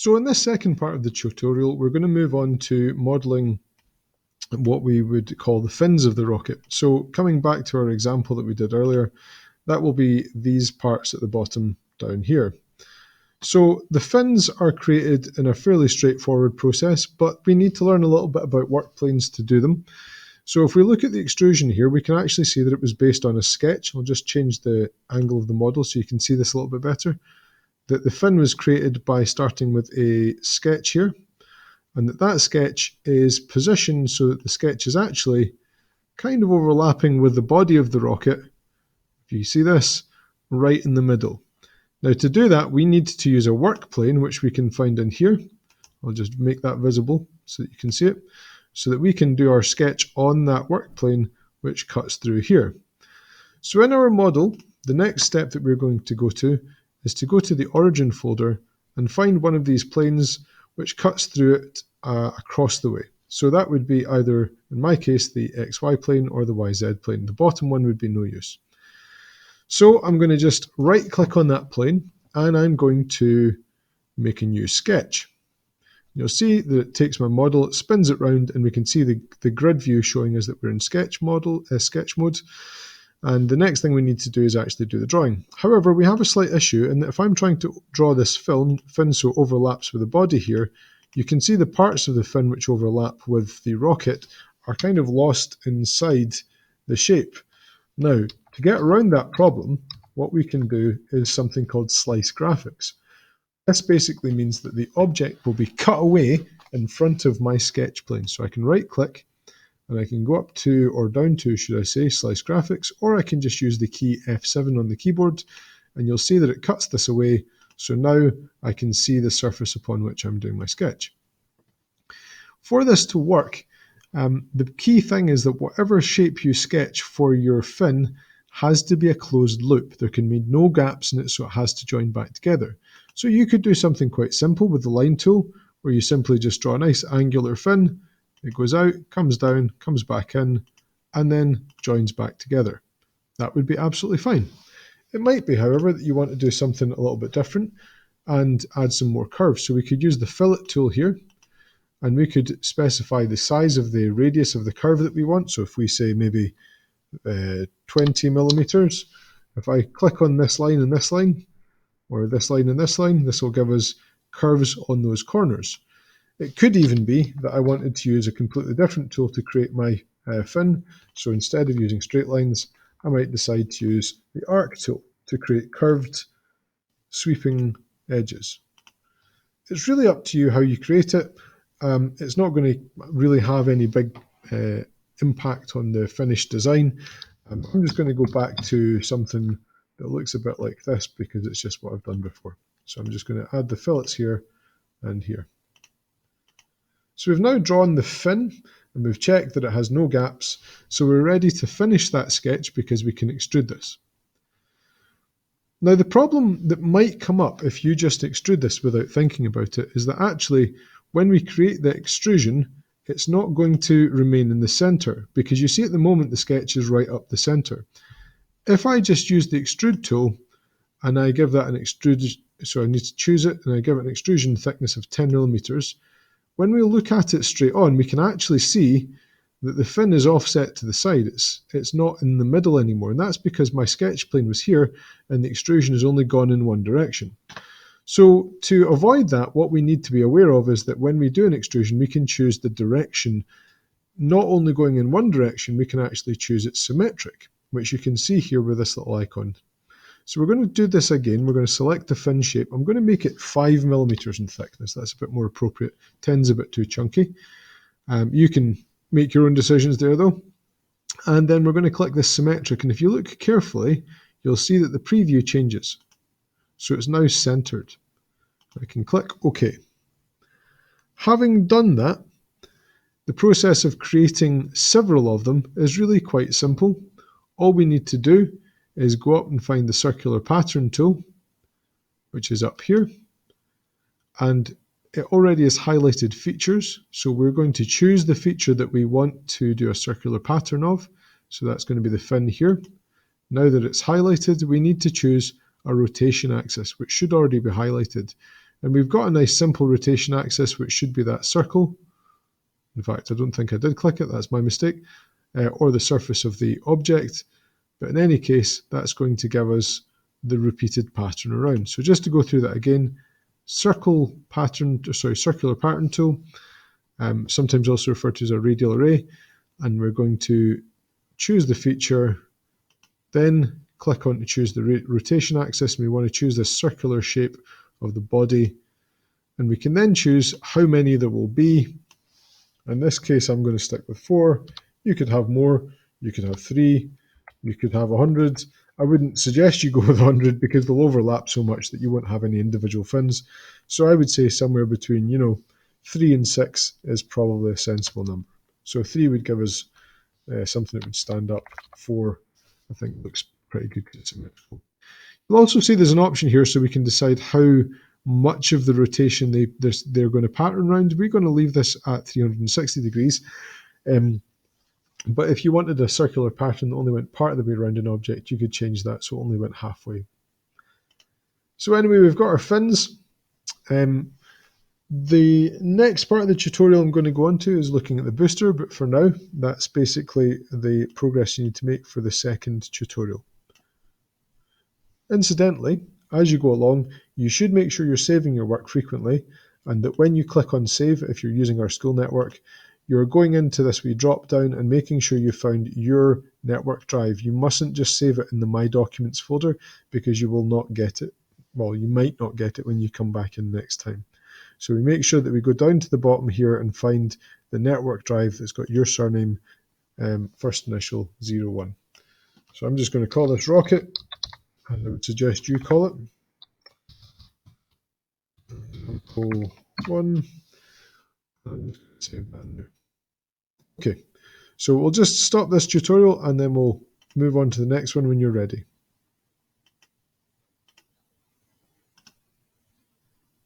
So in this second part of the tutorial, we're going to move on to modelling what we would call the fins of the rocket. So coming back to our example that we did earlier, that will be these parts at the bottom down here. So the fins are created in a fairly straightforward process, but we need to learn a little bit about work planes to do them. So if we look at the extrusion here, we can actually see that it was based on a sketch. I'll just change the angle of the model so you can see this a little bit better. That the fin was created by starting with a sketch here, and that sketch is positioned so that the sketch is actually kind of overlapping with the body of the rocket. If you see this, right in the middle. Now to do that, we need to use a work plane, which we can find in here. I'll just make that visible so that you can see it, so that we can do our sketch on that work plane, which cuts through here. So in our model, the next step that we're going to go to is to go to the origin folder and find one of these planes which cuts through it across the way. So that would be either, in my case, the XY plane or the YZ plane. The bottom one would be no use. So I'm going to just right click on that plane and I'm going to make a new sketch. You'll see that it takes my model, it spins it round, and we can see the grid view showing us that we're in sketch mode. And the next thing we need to do is actually do the drawing. However, we have a slight issue in that if I'm trying to draw this fin so it overlaps with the body here, you can see the parts of the fin which overlap with the rocket are kind of lost inside the shape. Now, to get around that problem, what we can do is something called slice graphics. This basically means that the object will be cut away in front of my sketch plane. So I can right click and I can go up to, or down to, should I say, slice graphics, or I can just use the key F7 on the keyboard and you'll see that it cuts this away. So now I can see the surface upon which I'm doing my sketch. For this to work, the key thing is that whatever shape you sketch for your fin has to be a closed loop. There can be no gaps in it, so it has to join back together. So you could do something quite simple with the line tool, where you simply just draw a nice angular fin. It goes out, comes down, comes back in, and then joins back together. That would be absolutely fine. It might be, however, that you want to do something a little bit different and add some more curves. So we could use the fillet tool here, and we could specify the size of the radius of the curve that we want. So if we say maybe 20 millimeters, if I click on this line and this line, or this line and this line, this will give us curves on those corners. It could even be that I wanted to use a completely different tool to create my fin. So instead of using straight lines, I might decide to use the arc tool to create curved, sweeping edges. It's really up to you how you create it. It's not going to really have any big impact on the finished design. I'm just going to go back to something that looks a bit like this because it's just what I've done before. So I'm just going to add the fillets here and here. So we've now drawn the fin and we've checked that it has no gaps. So we're ready to finish that sketch because we can extrude this. Now the problem that might come up if you just extrude this without thinking about it is that actually when we create the extrusion, it's not going to remain in the center because you see at the moment the sketch is right up the center. If I just use the extrude tool and I give that an extrude, so I need to choose it and I give it an extrusion thickness of 10 millimeters, when we look at it straight on, we can actually see that the fin is offset to the side. It's not in the middle anymore, and that's because my sketch plane was here and the extrusion has only gone in one direction. So to avoid that, what we need to be aware of is that when we do an extrusion, we can choose the direction, not only going in one direction, we can actually choose it symmetric, which you can see here with this little icon. So we're going to do this again. We're going to select the fin shape. I'm going to make it 5 millimeters in thickness. That's a bit more appropriate. 10's a bit too chunky. You can make your own decisions there though. And then we're going to click this symmetric. And if you look carefully, you'll see that the preview changes. So it's now centered. I can click OK. Having done that, the process of creating several of them is really quite simple. All we need to do is go up and find the circular pattern tool, which is up here. And it already has highlighted features. So we're going to choose the feature that we want to do a circular pattern of. So that's going to be the fin here. Now that it's highlighted, we need to choose a rotation axis, which should already be highlighted. And we've got a nice simple rotation axis, which should be that circle. In fact, I don't think I did click it, that's my mistake, or the surface of the object. But in any case, that's going to give us the repeated pattern around. So just to go through that again, circular pattern tool, sometimes also referred to as a radial array, and we're going to choose the feature, then click on to choose the rotation axis, and we want to choose this circular shape of the body, and we can then choose how many there will be. In this case, I'm going to stick with 4. You could have more, you could have 3, you could have 100. I wouldn't suggest you go with 100 because they'll overlap so much that you won't have any individual fins. So I would say somewhere between, 3 and 6 is probably a sensible number. So 3 would give us something that would stand up. 4, I think, looks pretty good because it's symmetrical. You'll also see there's an option here so we can decide how much of the rotation they're going to pattern around. We're going to leave this at 360 degrees. But if you wanted a circular pattern that only went part of the way around an object, you could change that so it only went halfway. So anyway, we've got our fins. The next part of the tutorial I'm going to go on to is looking at the booster, but for now, that's basically the progress you need to make for the second tutorial. Incidentally, as you go along, you should make sure you're saving your work frequently, and that when you click on save, if you're using our school network, you're going into this wee drop down and making sure you found your network drive. You mustn't just save it in the My Documents folder because you will not get it. Well, you might not get it when you come back in next time. So we make sure that we go down to the bottom here and find the network drive that's got your surname, first initial 01. So I'm just going to call this Rocket, and I would suggest you call it example 1. And save that now. Okay, so we'll just stop this tutorial and then we'll move on to the next one when you're ready.